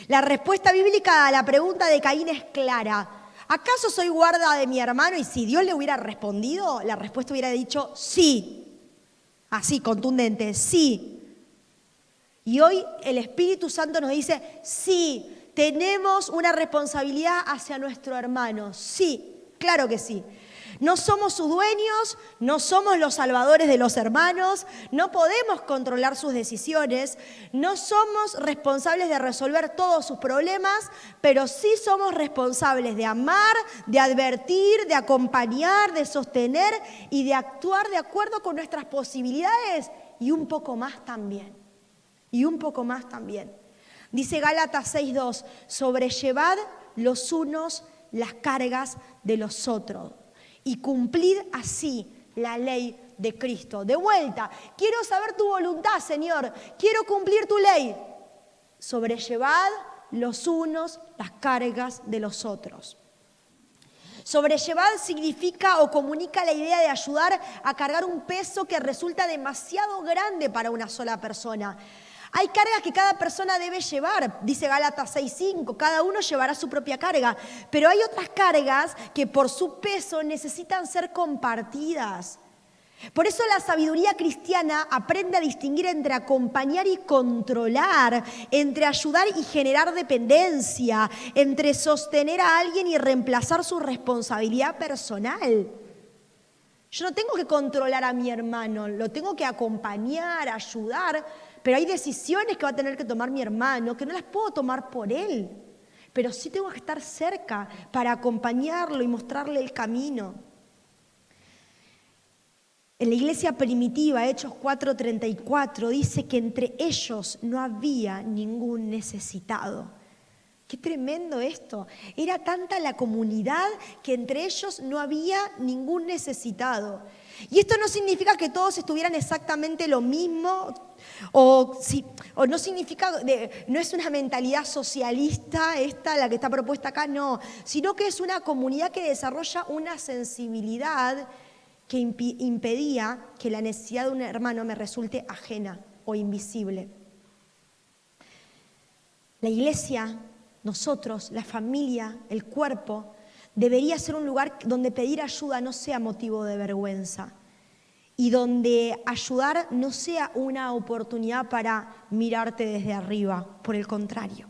La respuesta bíblica a la pregunta de Caín es clara. ¿Acaso soy guarda de mi hermano? Y si Dios le hubiera respondido, la respuesta hubiera dicho sí. Así, contundente, sí. Y hoy el Espíritu Santo nos dice, sí, tenemos una responsabilidad hacia nuestro hermano. Sí, claro que sí. No somos sus dueños, no somos los salvadores de los hermanos, no podemos controlar sus decisiones, no somos responsables de resolver todos sus problemas, pero sí somos responsables de amar, de advertir, de acompañar, de sostener y de actuar de acuerdo con nuestras posibilidades y un poco más también. Y un poco más también. Dice Gálatas 6:2, sobrellevad los unos las cargas de los otros y cumplid así la ley de Cristo. De vuelta, quiero saber tu voluntad, Señor, quiero cumplir tu ley. Sobrellevad los unos las cargas de los otros. Sobrellevad significa o comunica la idea de ayudar a cargar un peso que resulta demasiado grande para una sola persona. Hay cargas que cada persona debe llevar, dice Gálatas 6:5, cada uno llevará su propia carga, pero hay otras cargas que por su peso necesitan ser compartidas. Por eso la sabiduría cristiana aprende a distinguir entre acompañar y controlar, entre ayudar y generar dependencia, entre sostener a alguien y reemplazar su responsabilidad personal. Yo no tengo que controlar a mi hermano, lo tengo que acompañar, ayudar, pero hay decisiones que va a tener que tomar mi hermano que no las puedo tomar por él, pero sí tengo que estar cerca para acompañarlo y mostrarle el camino. En la iglesia primitiva, Hechos 4:34, dice que entre ellos no había ningún necesitado. Qué tremendo esto. Era tanta la comunidad que entre ellos no había ningún necesitado. Y esto no significa que todos estuvieran exactamente lo mismo, o no significa, no es una mentalidad socialista esta, la que está propuesta acá, no, sino que es una comunidad que desarrolla una sensibilidad que impedía que la necesidad de un hermano me resulte ajena o invisible. La iglesia, nosotros, la familia, el cuerpo, debería ser un lugar donde pedir ayuda no sea motivo de vergüenza y donde ayudar no sea una oportunidad para mirarte desde arriba, por el contrario.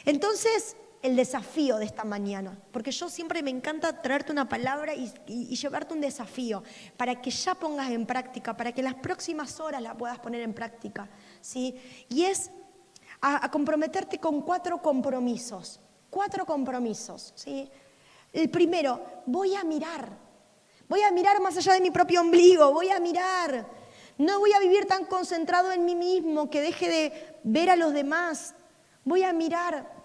Entonces, el desafío de esta mañana, porque yo siempre me encanta traerte una palabra y llevarte un desafío para que ya pongas en práctica, para que las próximas horas la puedas poner en práctica, ¿sí? Y es a comprometerte con 4 compromisos. 4 compromisos, ¿sí? El primero, voy a mirar más allá de mi propio ombligo, voy a mirar. No voy a vivir tan concentrado en mí mismo que deje de ver a los demás. Voy a mirar.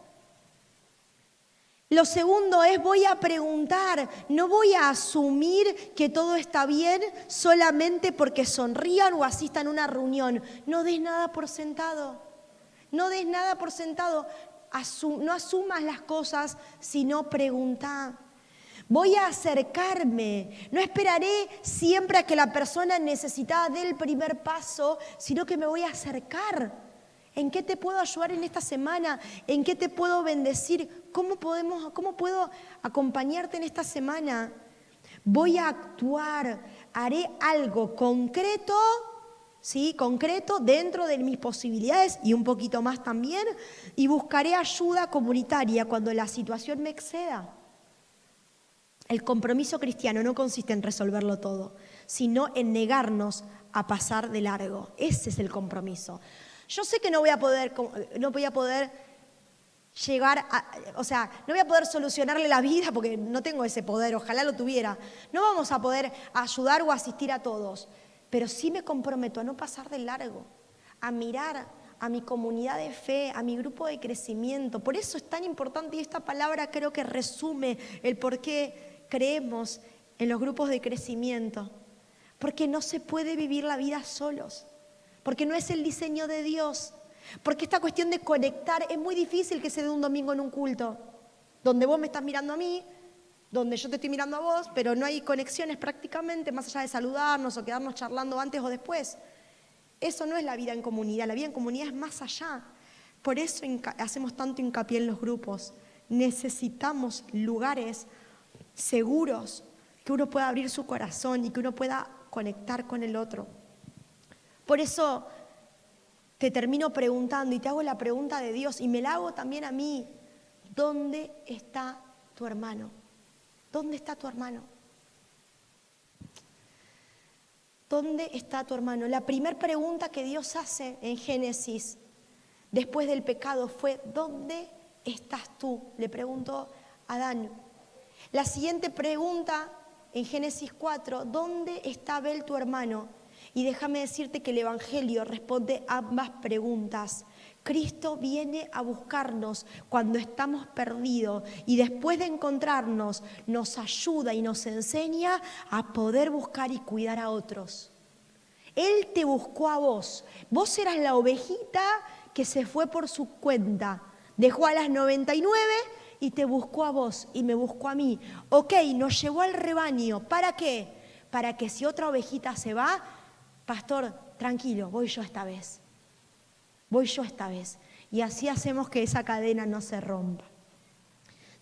Lo segundo es voy a preguntar, no voy a asumir que todo está bien solamente porque sonrían o asistan a una reunión. No des nada por sentado, no des nada por sentado. No asumas las cosas, sino preguntá. Voy a acercarme, no esperaré siempre a que la persona necesitada dé el primer paso, sino que me voy a acercar. ¿En qué te puedo ayudar en esta semana? ¿En qué te puedo bendecir? ¿Cómo puedo acompañarte en esta semana? Voy a actuar, haré algo concreto, ¿sí? Concreto dentro de mis posibilidades y un poquito más también, y buscaré ayuda comunitaria cuando la situación me exceda. El compromiso cristiano no consiste en resolverlo todo, sino en negarnos a pasar de largo. Ese es el compromiso. Yo sé que no voy a poder solucionarle la vida porque no tengo ese poder, ojalá lo tuviera. No vamos a poder ayudar o asistir a todos, pero sí me comprometo a no pasar de largo, a mirar a mi comunidad de fe, a mi grupo de crecimiento. Por eso es tan importante y esta palabra creo que resume el por qué creemos en los grupos de crecimiento. Porque no se puede vivir la vida solos. Porque no es el diseño de Dios, porque esta cuestión de conectar es muy difícil que se dé un domingo en un culto, donde vos me estás mirando a mí, donde yo te estoy mirando a vos, pero no hay conexiones prácticamente, más allá de saludarnos o quedarnos charlando antes o después. Eso no es la vida en comunidad, la vida en comunidad es más allá. Por eso hacemos tanto hincapié en los grupos. Necesitamos lugares seguros, que uno pueda abrir su corazón y que uno pueda conectar con el otro. Por eso te termino preguntando y te hago la pregunta de Dios y me la hago también a mí. ¿Dónde está tu hermano? ¿Dónde está tu hermano? ¿Dónde está tu hermano? La primera pregunta que Dios hace en Génesis después del pecado fue ¿dónde estás tú? Le preguntó a Adán. La siguiente pregunta en Génesis 4, ¿dónde está Abel tu hermano? Y déjame decirte que el Evangelio responde a ambas preguntas. Cristo viene a buscarnos cuando estamos perdidos y después de encontrarnos nos ayuda y nos enseña a poder buscar y cuidar a otros. Él te buscó a vos. Vos eras la ovejita que se fue por su cuenta. Dejó a las 99 y te buscó a vos y me buscó a mí. Ok, nos llevó al rebaño. ¿Para qué? Para que si otra ovejita se va, pastor, tranquilo, voy yo esta vez. Voy yo esta vez. Y así hacemos que esa cadena no se rompa.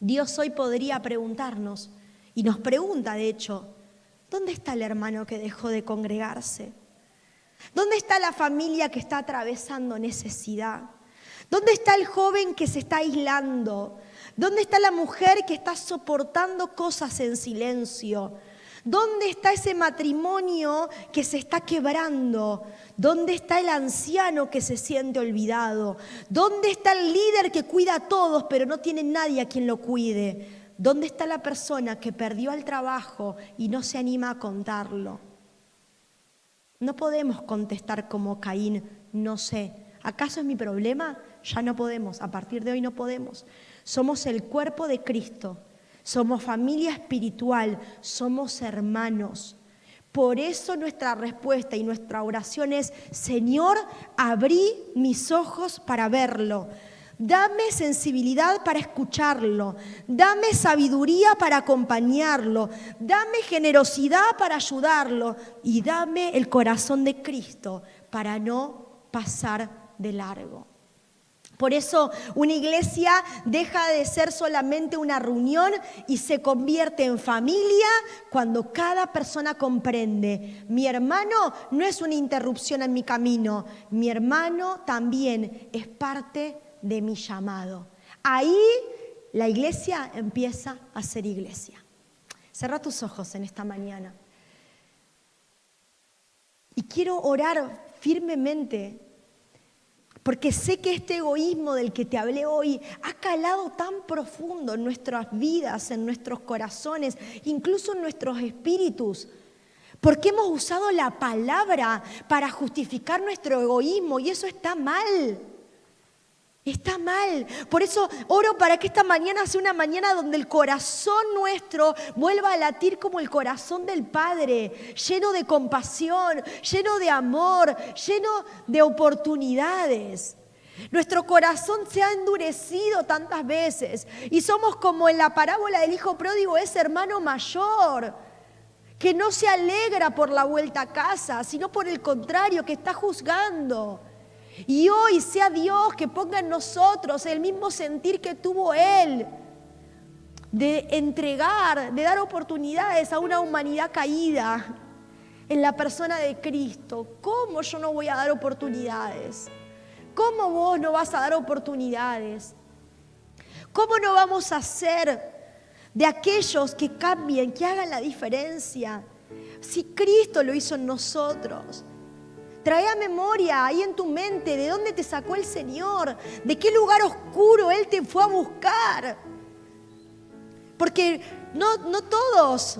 Dios hoy podría preguntarnos, y nos pregunta de hecho, ¿dónde está el hermano que dejó de congregarse? ¿Dónde está la familia que está atravesando necesidad? ¿Dónde está el joven que se está aislando? ¿Dónde está la mujer que está soportando cosas en silencio? ¿Dónde está ese matrimonio que se está quebrando? ¿Dónde está el anciano que se siente olvidado? ¿Dónde está el líder que cuida a todos pero no tiene nadie a quien lo cuide? ¿Dónde está la persona que perdió el trabajo y no se anima a contarlo? No podemos contestar como Caín, no sé. ¿Acaso es mi problema? Ya no podemos, a partir de hoy no podemos. Somos el cuerpo de Cristo. Somos familia espiritual, somos hermanos. Por eso nuestra respuesta y nuestra oración es, Señor, abrí mis ojos para verlo. Dame sensibilidad para escucharlo. Dame sabiduría para acompañarlo. Dame generosidad para ayudarlo. Y dame el corazón de Cristo para no pasar de largo. Por eso una iglesia deja de ser solamente una reunión y se convierte en familia cuando cada persona comprende. Mi hermano no es una interrupción en mi camino, mi hermano también es parte de mi llamado. Ahí la iglesia empieza a ser iglesia. Cerra tus ojos en esta mañana. Y quiero orar firmemente porque sé que este egoísmo del que te hablé hoy ha calado tan profundo en nuestras vidas, en nuestros corazones, incluso en nuestros espíritus. Porque hemos usado la palabra para justificar nuestro egoísmo y eso está mal. Está mal. Por eso oro para que esta mañana sea una mañana donde el corazón nuestro vuelva a latir como el corazón del Padre, lleno de compasión, lleno de amor, lleno de oportunidades. Nuestro corazón se ha endurecido tantas veces y somos como en la parábola del hijo pródigo, ese hermano mayor que no se alegra por la vuelta a casa, sino por el contrario, que está juzgando. Y hoy sea Dios que ponga en nosotros el mismo sentir que tuvo Él, de entregar, de dar oportunidades a una humanidad caída en la persona de Cristo. ¿Cómo yo no voy a dar oportunidades? ¿Cómo vos no vas a dar oportunidades? ¿Cómo no vamos a ser de aquellos que cambien, que hagan la diferencia? Si Cristo lo hizo en nosotros. Trae a memoria ahí en tu mente de dónde te sacó el Señor, de qué lugar oscuro Él te fue a buscar. Porque no todos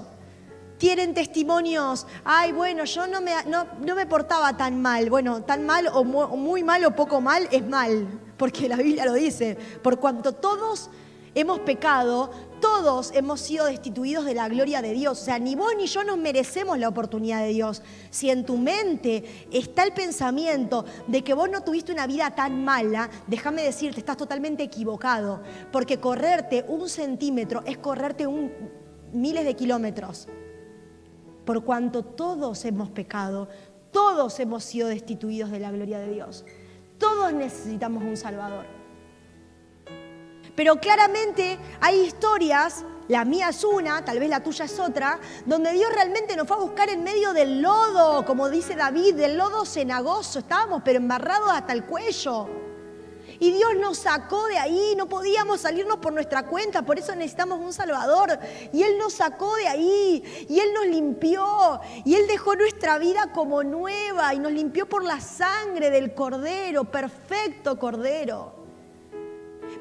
tienen testimonios. Ay, bueno, yo no me portaba tan mal. Bueno, tan mal o muy mal o poco mal es mal, porque la Biblia lo dice. Por cuanto todos hemos pecado, todos hemos sido destituidos de la gloria de Dios. O sea, ni vos ni yo nos merecemos la oportunidad de Dios. Si en tu mente está el pensamiento de que vos no tuviste una vida tan mala, déjame decirte, estás totalmente equivocado. Porque correrte 1 centímetro es correrte miles de kilómetros. Por cuanto todos hemos pecado, todos hemos sido destituidos de la gloria de Dios. Todos necesitamos un Salvador. Pero claramente hay historias, la mía es una, tal vez la tuya es otra, donde Dios realmente nos fue a buscar en medio del lodo, como dice David, del lodo cenagoso, estábamos pero embarrados hasta el cuello. Y Dios nos sacó de ahí, no podíamos salirnos por nuestra cuenta, por eso necesitamos un Salvador. Y Él nos sacó de ahí, y Él nos limpió, y Él dejó nuestra vida como nueva, y nos limpió por la sangre del Cordero, perfecto Cordero.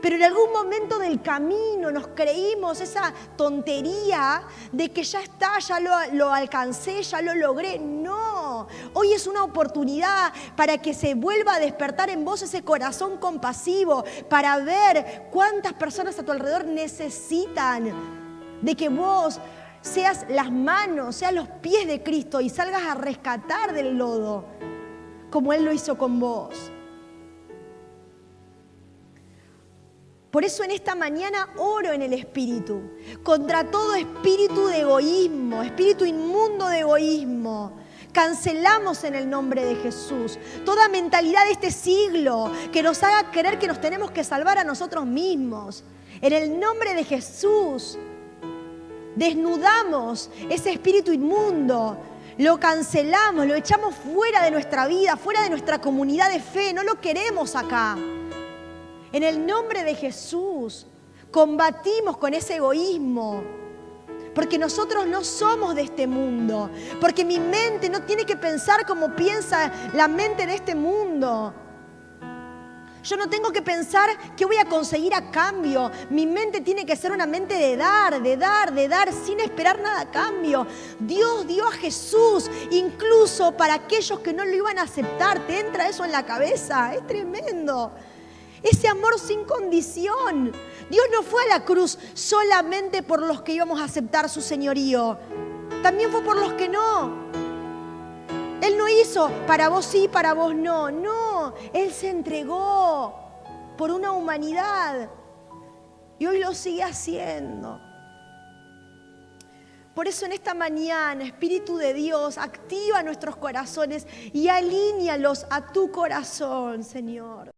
Pero en algún momento del camino nos creímos esa tontería de que ya está, ya lo alcancé, ya lo logré. No, hoy es una oportunidad para que se vuelva a despertar en vos ese corazón compasivo, para ver cuántas personas a tu alrededor necesitan de que vos seas las manos, seas los pies de Cristo y salgas a rescatar del lodo, como Él lo hizo con vos. Por eso en esta mañana oro en el Espíritu, contra todo espíritu de egoísmo, espíritu inmundo de egoísmo. Cancelamos en el nombre de Jesús toda mentalidad de este siglo que nos haga creer que nos tenemos que salvar a nosotros mismos. En el nombre de Jesús, desnudamos ese espíritu inmundo, lo cancelamos, lo echamos fuera de nuestra vida, fuera de nuestra comunidad de fe, no lo queremos acá. En el nombre de Jesús, combatimos con ese egoísmo, porque nosotros no somos de este mundo, porque mi mente no tiene que pensar como piensa la mente de este mundo. Yo no tengo que pensar qué voy a conseguir a cambio. Mi mente tiene que ser una mente de dar, sin esperar nada a cambio. Dios dio a Jesús, incluso para aquellos que no lo iban a aceptar. ¿Te entra eso en la cabeza? Es tremendo. Ese amor sin condición. Dios no fue a la cruz solamente por los que íbamos a aceptar su señorío. También fue por los que no. Él no hizo para vos sí, para vos no. No, Él se entregó por una humanidad. Y hoy lo sigue haciendo. Por eso en esta mañana, Espíritu de Dios, activa nuestros corazones y alíñalos a tu corazón, Señor.